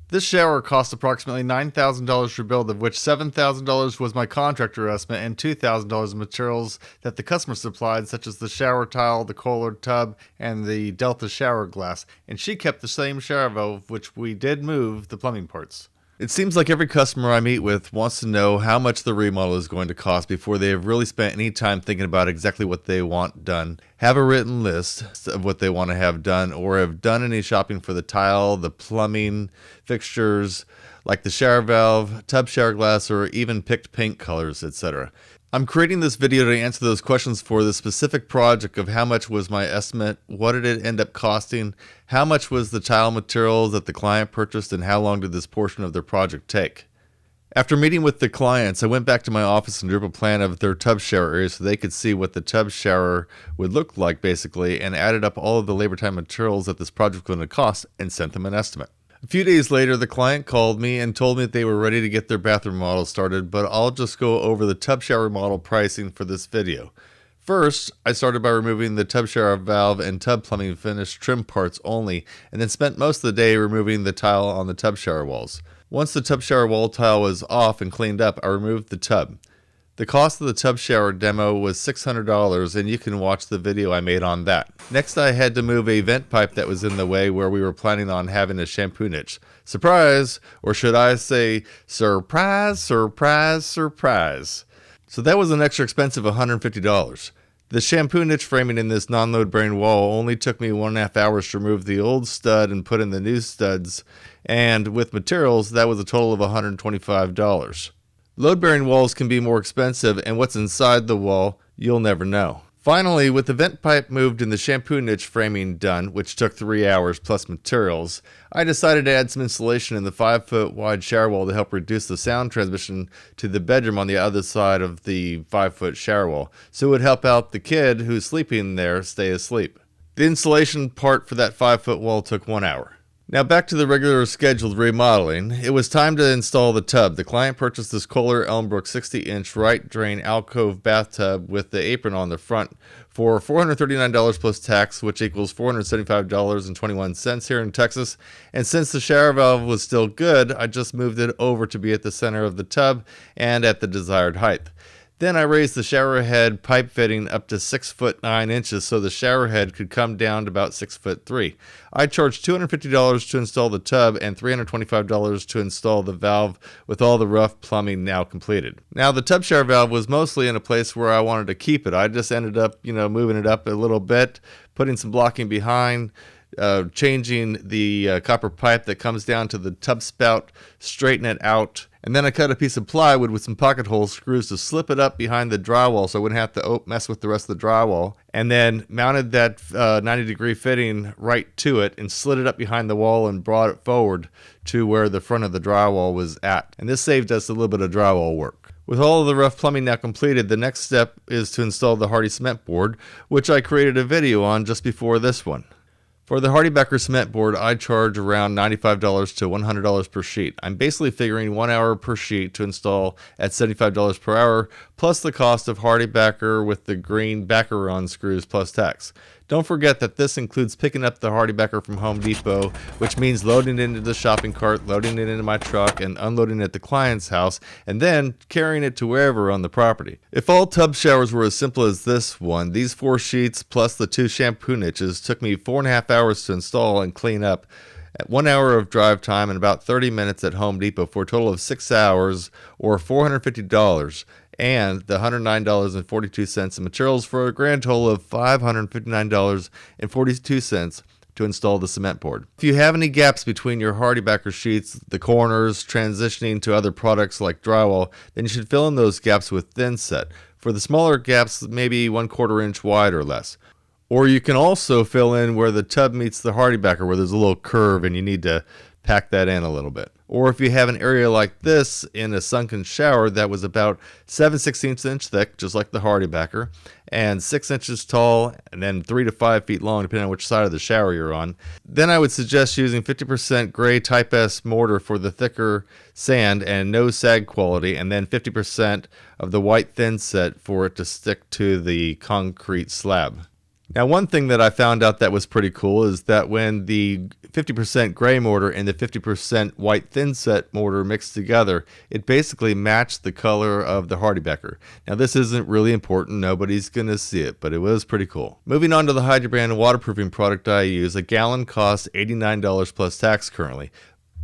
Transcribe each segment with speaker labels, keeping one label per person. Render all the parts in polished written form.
Speaker 1: This shower cost approximately $9,000 to build, of which $7,000 was my contractor estimate and $2,000 in materials that the customer supplied, such as the shower tile, the Kohler tub, and the Delta shower glass, and she kept the same shower valve, which we did move the plumbing parts. It seems like every customer I meet with wants to know how much the remodel is going to cost before they have really spent any time thinking about exactly what they want done, have a written list of what they want to have done, or have done any shopping for the tile, the plumbing, fixtures, like the shower valve, tub shower glass, or even picked paint colors, etc. I'm creating this video to answer those questions for the specific project of how much was my estimate, what did it end up costing, how much was the tile materials that the client purchased, and how long did this portion of their project take. After meeting with the clients, I went back to my office and drew up a plan of their tub shower area so they could see what the tub shower would look like basically, and added up all of the labor time materials that this project was going to cost and sent them an estimate. A few days later, the client called me and told me that they were ready to get their bathroom model started, but I'll just go over the tub shower model pricing for this video. First, I started by removing the tub shower valve and tub plumbing finish trim parts only, and then spent most of the day removing the tile on the tub shower walls. Once the tub shower wall tile was off and cleaned up, I removed the tub. The cost of the tub shower demo was $600, and you can watch the video I made on that. Next, I had to move a vent pipe that was in the way where we were planning on having a shampoo niche. Surprise! Or should I say, surprise, surprise, surprise. So that was an extra expensive $150. The shampoo niche framing in this non-load bearing wall only took me 1.5 hours to remove the old stud and put in the new studs, and with materials, that was a total of $125. Load-bearing walls can be more expensive, and what's inside the wall, you'll never know. Finally, with the vent pipe moved and the shampoo niche framing done, which took 3 hours plus materials, I decided to add some insulation in the 5-foot wide shower wall to help reduce the sound transmission to the bedroom on the other side of the 5-foot shower wall, so it would help out the kid who's sleeping there stay asleep. The insulation part for that 5-foot wall took 1 hour. Now back to the regular scheduled remodeling. It was time to install the tub. The client purchased this Kohler Elmbrook 60-inch right drain alcove bathtub with the apron on the front for $439 plus tax, which equals $475.21 here in Texas. And since the shower valve was still good, I just moved it over to be at the center of the tub and at the desired height. Then I raised the shower head pipe fitting up to 6 foot 9 inches so the shower head could come down to about 6 foot 3. I charged $250 to install the tub and $325 to install the valve with all the rough plumbing now completed. Now the tub shower valve was mostly in a place where I wanted to keep it. I just ended up, moving it up a little bit, putting some blocking behind, changing the copper pipe that comes down to the tub spout, straighten it out, and then I cut a piece of plywood with some pocket hole screws to slip it up behind the drywall so I wouldn't have to mess with the rest of the drywall, and then mounted that 90-degree fitting right to it and slid it up behind the wall and brought it forward to where the front of the drywall was at. And this saved us a little bit of drywall work. With all of the rough plumbing now completed, the next step is to install the Hardie cement board, which I created a video on just before this one. For the HardieBacker cement board, I charge around $95 to $100 per sheet. I'm basically figuring 1 hour per sheet to install at $75 per hour, plus the cost of HardieBacker with the green backer on screws plus tax. Don't forget that this includes picking up the HardieBacker from Home Depot, which means loading it into the shopping cart, loading it into my truck, and unloading it at the client's house, and then carrying it to wherever on the property. If all tub showers were as simple as this one, these 4 sheets plus the 2 shampoo niches took me 4.5 hours to install and clean up, at 1 hour of drive time and about 30 minutes at Home Depot for a total of 6 hours or $450. And the $109.42 in materials for a grand total of $559.42 to install the cement board. If you have any gaps between your HardieBacker sheets, the corners, transitioning to other products like drywall, then you should fill in those gaps with thin set. For the smaller gaps, maybe 1/4 inch wide or less. Or you can also fill in where the tub meets the HardieBacker, where there's a little curve and you need to pack that in a little bit. Or if you have an area like this in a sunken shower that was about 7/16 inch thick, just like the HardieBacker, and 6 inches tall, and then 3 to 5 feet long, depending on which side of the shower you're on, then I would suggest using 50% gray Type S mortar for the thicker sand and no sag quality, and then 50% of the white thin set for it to stick to the concrete slab. Now, one thing that I found out that was pretty cool is that when the 50% gray mortar and the 50% white thin set mortar mixed together, it basically matched the color of the HardieBecker. Now this isn't really important, nobody's gonna see it, but it was pretty cool. Moving on to the HydroBand waterproofing product I use, a gallon costs $89 plus tax currently.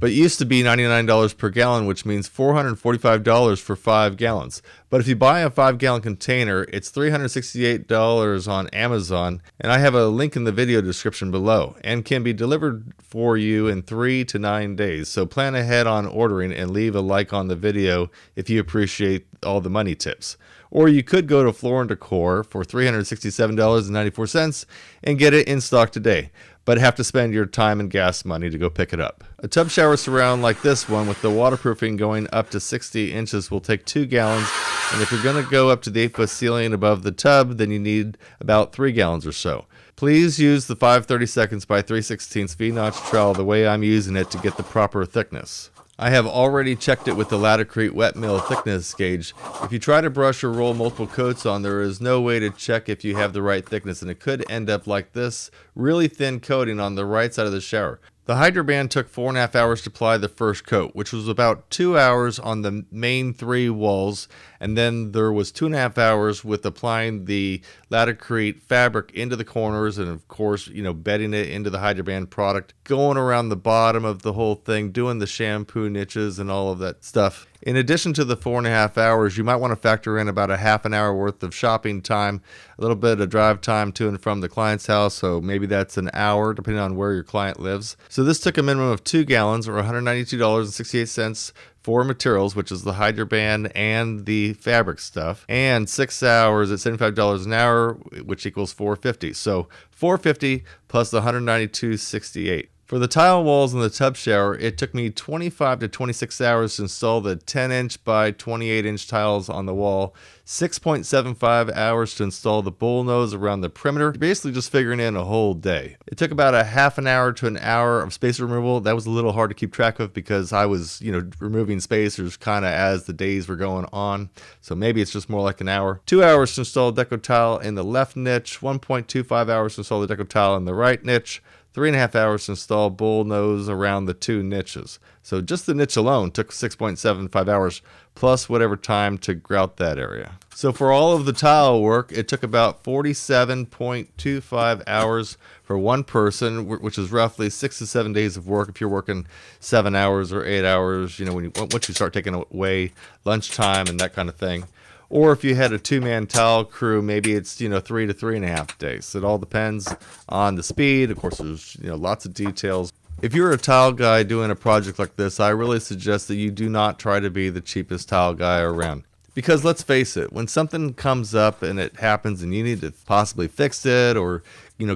Speaker 1: But it used to be $99 per gallon, which means $445 for 5 gallons. But if you buy a 5-gallon container, it's $368 on Amazon, and I have a link in the video description below, and can be delivered for you in 3 to 9 days. So plan ahead on ordering and leave a like on the video if you appreciate all the money tips. Or you could go to Floor & Decor for $367.94 and get it in stock today, but have to spend your time and gas money to go pick it up. A tub shower surround like this one with the waterproofing going up to 60 inches will take 2 gallons, and if you're going to go up to the 8-foot ceiling above the tub, then you need about 3 gallons or so. Please use the 5/32 by 3/16 V-notch trowel the way I'm using it to get the proper thickness. I have already checked it with the Laticrete wet mill thickness gauge. If you try to brush or roll multiple coats on, there is no way to check if you have the right thickness, and it could end up like this really thin coating on the right side of the shower. The HydroBand took 4.5 hours to apply the first coat, which was about 2 hours on the main 3 walls, and then there was 2.5 hours with applying the Laticrete fabric into the corners, and of course, bedding it into the HydroBand product, going around the bottom of the whole thing, doing the shampoo niches and all of that stuff. In addition to the 4.5 hours, you might want to factor in about a half an hour worth of shopping time, a little bit of drive time to and from the client's house, so maybe that's an hour depending on where your client lives. So this took a minimum of 2 gallons or $192.68 for materials, which is the HydroBand and the fabric stuff, and 6 hours at $75 an hour, which equals $450. So $450 plus the $192.68. For the tile walls in the tub shower, it took me 25 to 26 hours to install the 10-inch by 28-inch tiles on the wall, 6.75 hours to install the bullnose around the perimeter, basically just figuring in a whole day. It took about a half an hour to an hour of spacer removal. That was a little hard to keep track of because I was, removing spacers kind of as the days were going on. So maybe it's just more like an hour. 2 hours to install deco tile in the left niche, 1.25 hours to install the deco tile in the right niche, 3.5 hours to install bullnose around the 2 niches. So just the niche alone took 6.75 hours plus whatever time to grout that area. So for all of the tile work, it took about 47.25 hours for one person, which is roughly 6 to 7 days of work if you're working 7 hours or 8 hours, once you start taking away lunchtime and that kind of thing. Or if you had a 2-man tile crew, maybe it's 3 to 3.5 days. It all depends on the speed. Of course, there's lots of details. If you're a tile guy doing a project like this, I really suggest that you do not try to be the cheapest tile guy around. Because let's face it, when something comes up and it happens and you need to possibly fix it, or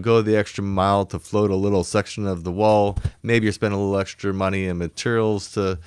Speaker 1: go the extra mile to float a little section of the wall, maybe you're spending a little extra money in materials to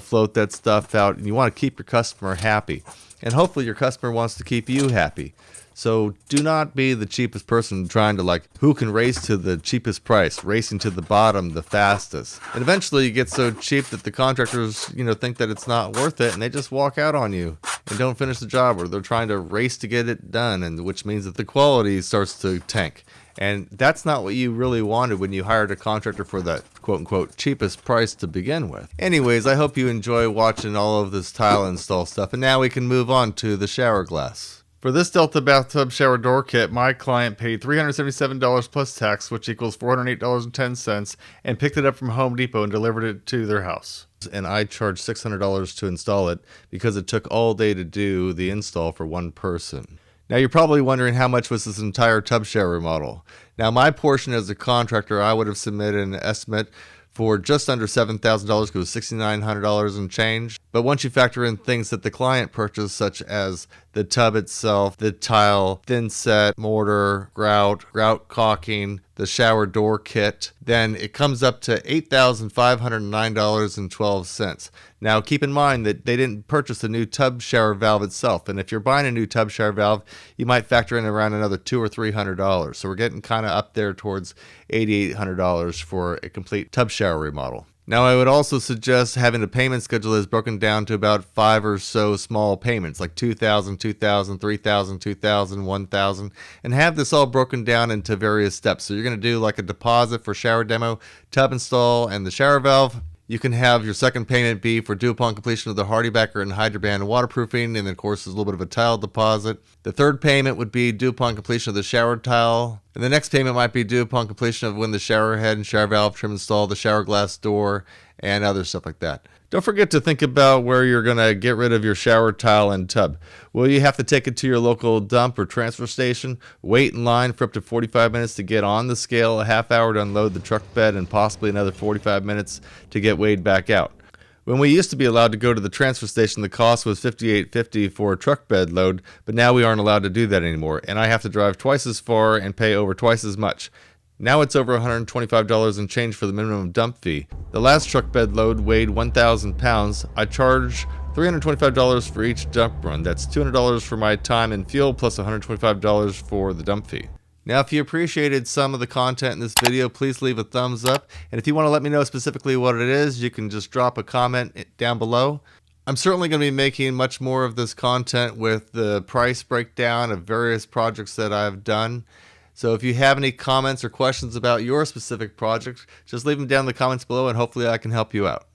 Speaker 1: float that stuff out, and you want to keep your customer happy. And hopefully your customer wants to keep you happy. So do not be the cheapest person trying to who can race to the cheapest price, racing to the bottom the fastest. And eventually you get so cheap that the contractors, think that it's not worth it, and they just walk out on you and don't finish the job, or they're trying to race to get it done, and which means that the quality starts to tank. And that's not what you really wanted when you hired a contractor for that quote-unquote cheapest price to begin with. Anyways, I hope you enjoy watching all of this tile install stuff, and now we can move on to the shower glass. For this Delta bathtub shower door kit, my client paid $377 plus tax, which equals $408.10, and picked it up from Home Depot and delivered it to their house. And I charged $600 to install it because it took all day to do the install for one person. Now you're probably wondering how much was this entire tub shower remodel. Now my portion as a contractor, I would have submitted an estimate for just under $7,000 because it was $6,900 and change. But once you factor in things that the client purchased, such as the tub itself, the tile, thin set, mortar, grout caulking, the shower door kit, then it comes up to $8,509.12. Now keep in mind that they didn't purchase the new tub shower valve itself, and if you're buying a new tub shower valve, you might factor in around another $200 or $300. So we're getting kind of up there towards $8,800 for a complete tub shower remodel. Now, I would also suggest having a payment schedule that is broken down to about 5 or so small payments, like 2,000, 2,000, 3,000, 2,000, 1,000, and have this all broken down into various steps. So you're going to do like a deposit for shower demo, tub install, and the shower valve. You can have your second payment be for due upon completion of the HardieBacker and HydroBand waterproofing, and then of course there's a little bit of a tile deposit. The third payment would be due upon completion of the shower tile, and the next payment might be due upon completion of when the shower head and shower valve trim install, the shower glass door, and other stuff like that. Don't forget to think about where you're going to get rid of your shower tile and tub. Will you have to take it to your local dump or transfer station, wait in line for up to 45 minutes to get on the scale, a half hour to unload the truck bed, and possibly another 45 minutes to get weighed back out? When we used to be allowed to go to the transfer station, the cost was $58.50 for a truck bed load, but now we aren't allowed to do that anymore, and I have to drive twice as far and pay over twice as much. Now it's over $125 and change for the minimum dump fee. The last truck bed load weighed 1,000 pounds. I charge $325 for each dump run. That's $200 for my time and fuel plus $125 for the dump fee. Now, if you appreciated some of the content in this video, please leave a thumbs up. And if you want to let me know specifically what it is, you can just drop a comment down below. I'm certainly going to be making much more of this content with the price breakdown of various projects that I've done. So if you have any comments or questions about your specific project, just leave them down in the comments below and hopefully I can help you out.